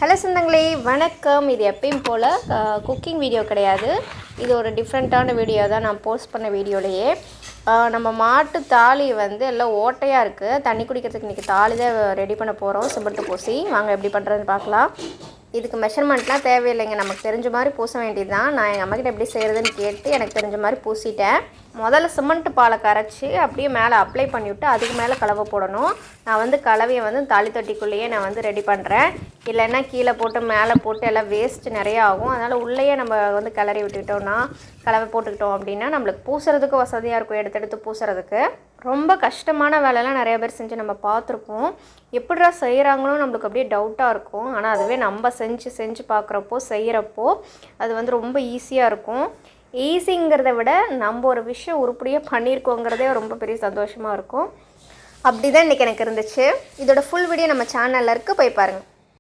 Hello சொந்தங்களே, வணக்கம். இது எப்பயும் போல் குக்கிங் வீடியோ கிடையாது. இது ஒரு டிஃப்ரெண்ட்டான வீடியோ தான். நான் போஸ்ட் பண்ண வீடியோலையே நம்ம மாட்டு தாலி வந்து எல்லாம் ஓட்டையாக இருக்குது. தண்ணி குடிக்கிறதுக்கு இன்றைக்கி தாலி தான் ரெடி பண்ண போகிறோம். சிமெண்ட் பூசி வாங்க எப்படி பண்ணுறதுன்னு பார்க்கலாம். இதுக்கு மெஷர்மெண்ட்லாம் தேவையில்லைங்க, நமக்கு தெரிஞ்ச மாதிரி பூச வேண்டியது தான். நான் எங்கள் அம்மாக்கிட்ட எப்படி செய்கிறதுன்னு கேட்டு எனக்கு தெரிஞ்ச மாதிரி பூசிட்டேன். முதல்ல சிமெண்ட்டு பாலை கரைச்சி அப்படியே மேலே அப்ளை பண்ணிவிட்டு அதுக்கு மேலே கலவை போடணும். நான் வந்து கலவையை வந்து தாலி தொட்டிக்குள்ளேயே நான் வந்து ரெடி பண்ணுறேன். இல்லைன்னா கீழே போட்டு மேலே போட்டு எல்லாம் வேஸ்ட்டு நிறையா ஆகும். அதனால் உள்ளேயே நம்ம வந்து கிளறி விட்டுக்கிட்டோம்னா, கலவை போட்டுக்கிட்டோம் அப்படின்னா நம்மளுக்கு பூசுறதுக்கு வசதியாக இருக்கும். எடுத்து பூசுறதுக்கு ரொம்ப கஷ்டமான வேலைலாம் நிறைய பேர் செஞ்சு நம்ம பார்த்துருப்போம். எப்படிடா செய்கிறாங்களோ நம்மளுக்கு அப்படியே டவுட்டாக இருக்கும். ஆனால் அதுவே நம்ம செஞ்சு பார்க்குறப்போ செய்கிறப்போ அது வந்து ரொம்ப ஈஸியாக இருக்கும். ஈஸிங்கிறத விட நம்ம ஒரு விஷயம் உருப்படியாக பண்ணியிருக்கோங்கிறதே ரொம்ப பெரிய சந்தோஷமாக இருக்கும். அப்படி தான் இன்றைக்கி எனக்கு இருந்துச்சு. இதோட ஃபுல் வீடியோ நம்ம சேனலில் இருக்குது, போய் பாருங்கள்.